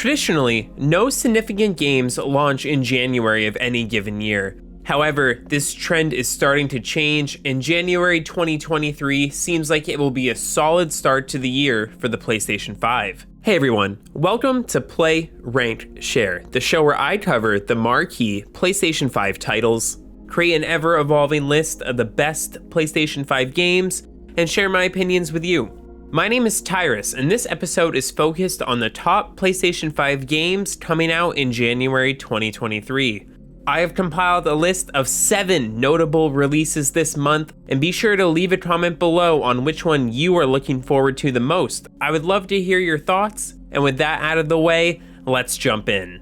Traditionally, no significant games launch in January of any given year. However, this trend is starting to change, and January 2023 seems like it will be a solid start to the year for the PlayStation 5. Hey everyone, welcome to Play, Rank, Share, the show where I cover the marquee PlayStation 5 titles, create an ever-evolving list of the best PlayStation 5 games, and share my opinions with you. My name is Tyrus, and this episode is focused on the top PlayStation 5 games coming out in January 2023. I have compiled a list of 7 notable releases this month, and be sure to leave a comment below on which one you are looking forward to the most. I would love to hear your thoughts, and with that out of the way, let's jump in.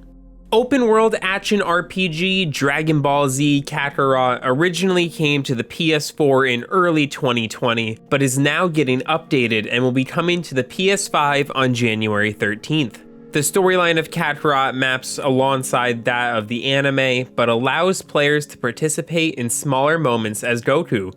Open world action RPG Dragon Ball Z Kakarot originally came to the PS4 in early 2020, but is now getting updated and will be coming to the PS5 on January 13th. The storyline of Kakarot maps alongside that of the anime, but allows players to participate in smaller moments as Goku,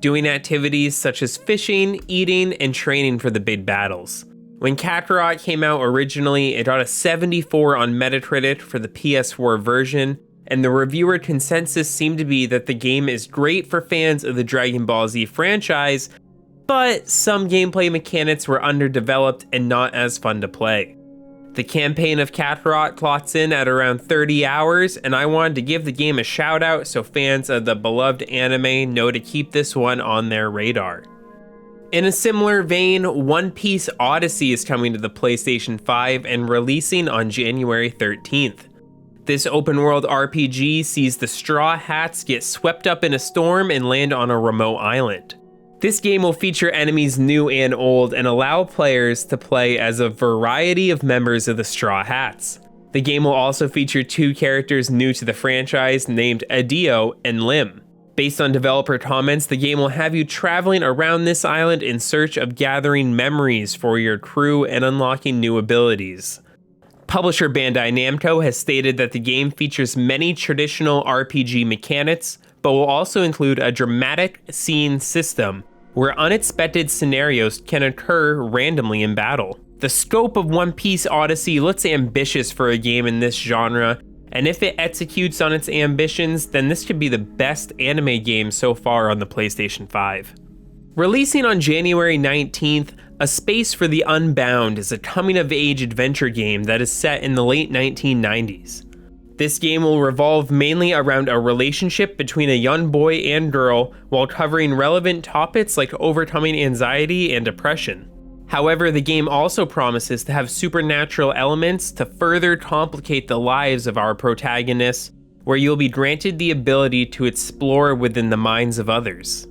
doing activities such as fishing, eating, and training for the big battles. When Kakarot came out originally, it got a 74 on Metacritic for the PS4 version, and the reviewer consensus seemed to be that the game is great for fans of the Dragon Ball Z franchise, but some gameplay mechanics were underdeveloped and not as fun to play. The campaign of Kakarot clocks in at around 30 hours, and I wanted to give the game a shout out so fans of the beloved anime know to keep this one on their radar. In a similar vein, One Piece Odyssey is coming to the PlayStation 5 and releasing on January 13th. This open-world RPG sees the Straw Hats get swept up in a storm and land on a remote island. This game will feature enemies new and old and allow players to play as a variety of members of the Straw Hats. The game will also feature 2 characters new to the franchise named Adio and Lim. Based on developer comments, the game will have you traveling around this island in search of gathering memories for your crew and unlocking new abilities. Publisher Bandai Namco has stated that the game features many traditional RPG mechanics, but will also include a dramatic scene system where unexpected scenarios can occur randomly in battle. The scope of One Piece Odyssey looks ambitious for a game in this genre, and if it executes on its ambitions, then this could be the best anime game so far on the PlayStation 5. Releasing on January 19th, A Space For The Unbound is a coming-of-age adventure game that is set in the late 1990s. This game will revolve mainly around a relationship between a young boy and girl while covering relevant topics like overcoming anxiety and depression. However, the game also promises to have supernatural elements to further complicate the lives of our protagonists, where you'll be granted the ability to explore within the minds of others.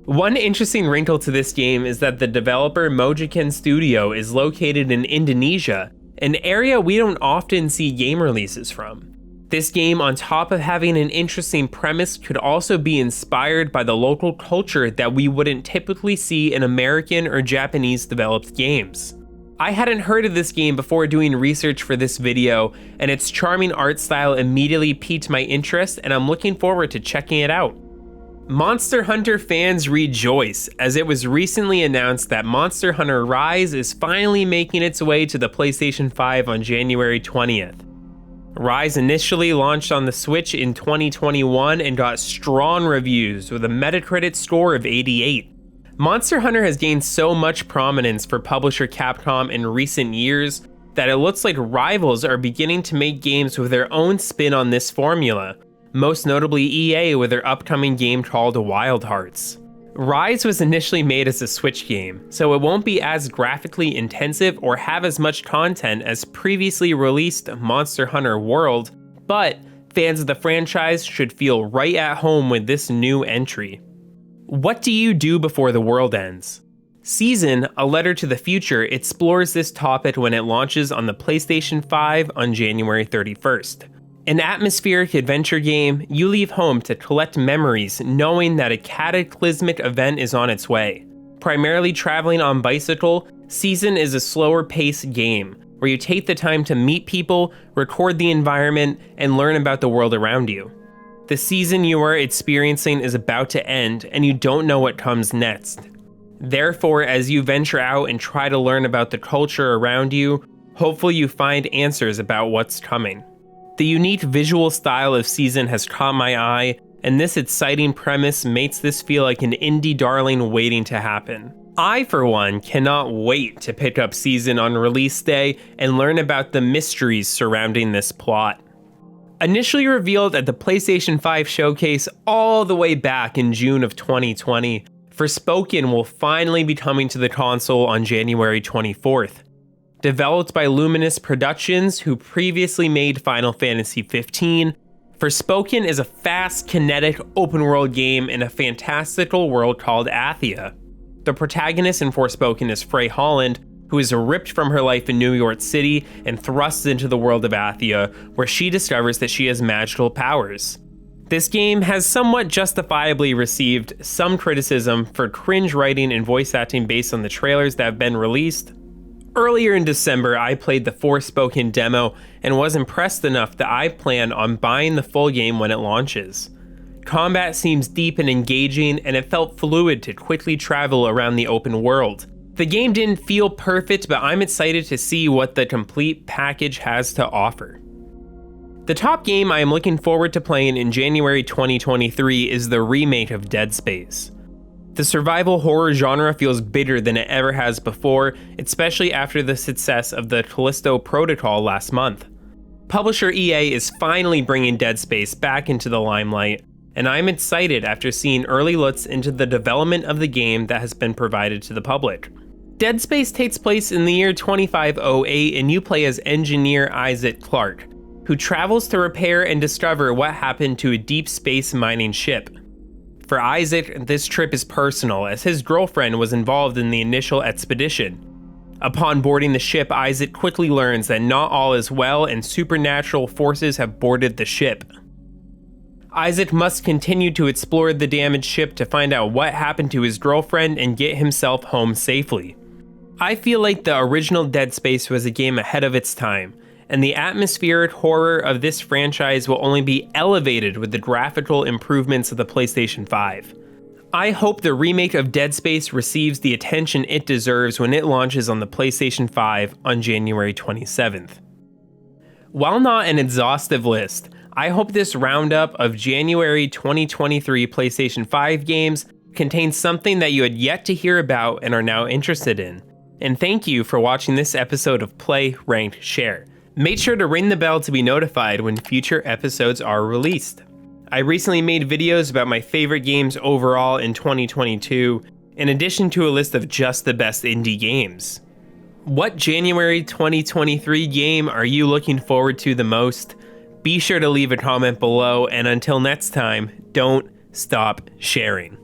One interesting wrinkle to this game is that the developer Mojiken Studio is located in Indonesia, an area we don't often see game releases from. This game, on top of having an interesting premise, could also be inspired by the local culture that we wouldn't typically see in American or Japanese developed games. I hadn't heard of this game before doing research for this video, and its charming art style immediately piqued my interest, and I'm looking forward to checking it out. Monster Hunter fans rejoice, as it was recently announced that Monster Hunter Rise is finally making its way to the PlayStation 5 on January 20th. Rise initially launched on the Switch in 2021 and got strong reviews with a Metacritic score of 88. Monster Hunter has gained so much prominence for publisher Capcom in recent years that it looks like rivals are beginning to make games with their own spin on this formula, most notably EA with their upcoming game called Wild Hearts. Rise was initially made as a Switch game, so it won't be as graphically intensive or have as much content as previously released Monster Hunter World, but fans of the franchise should feel right at home with this new entry. What do you do before the world ends? Season, A Letter to the Future, explores this topic when it launches on the PlayStation 5 on January 31st. An atmospheric adventure game, you leave home to collect memories knowing that a cataclysmic event is on its way. Primarily traveling on bicycle, Season is a slower paced game where you take the time to meet people, record the environment, and learn about the world around you. The season you are experiencing is about to end and you don't know what comes next. Therefore, as you venture out and try to learn about the culture around you, Hopefully you find answers about what's coming. The unique visual style of Season has caught my eye, and this exciting premise makes this feel like an indie darling waiting to happen. I, for one, cannot wait to pick up Season on release day and learn about the mysteries surrounding this plot. Initially revealed at the PlayStation 5 showcase all the way back in June of 2020, Forspoken will finally be coming to the console on January 24th. Developed by Luminous Productions, who previously made Final Fantasy XV, Forspoken is a fast, kinetic, open-world game in a fantastical world called Athia. The protagonist in Forspoken is Frey Holland, who is ripped from her life in New York City and thrust into the world of Athia, where she discovers that she has magical powers. This game has somewhat justifiably received some criticism for cringe writing and voice acting based on the trailers that have been released. Earlier in December, I played the Forspoken demo and was impressed enough that I plan on buying the full game when it launches. Combat seems deep and engaging, and it felt fluid to quickly travel around the open world. The game didn't feel perfect, but I'm excited to see what the complete package has to offer. The top game I am looking forward to playing in January 2023 is the remake of Dead Space. The survival horror genre feels bigger than it ever has before, especially after the success of the Callisto Protocol last month. Publisher EA is finally bringing Dead Space back into the limelight, and I'm excited after seeing early looks into the development of the game that has been provided to the public. Dead Space takes place in the year 2508, and you play as engineer Isaac Clarke, who travels to repair and discover what happened to a deep space mining ship. For Isaac, this trip is personal, as his girlfriend was involved in the initial expedition. Upon boarding the ship, Isaac quickly learns that not all is well and supernatural forces have boarded the ship. Isaac must continue to explore the damaged ship to find out what happened to his girlfriend and get himself home safely. I feel like the original Dead Space was a game ahead of its time, and the atmospheric horror of this franchise will only be elevated with the graphical improvements of the PlayStation 5. I hope the remake of Dead Space receives the attention it deserves when it launches on the PlayStation 5 on January 27th. While not an exhaustive list, I hope this roundup of January 2023 PlayStation 5 games contains something that you had yet to hear about and are now interested in. And thank you for watching this episode of Play, Ranked, Share. Make sure to ring the bell to be notified when future episodes are released. I recently made videos about my favorite games overall in 2022, in addition to a list of just the best indie games. What January 2023 game are you looking forward to the most? Be sure to leave a comment below, and until next time, don't stop sharing.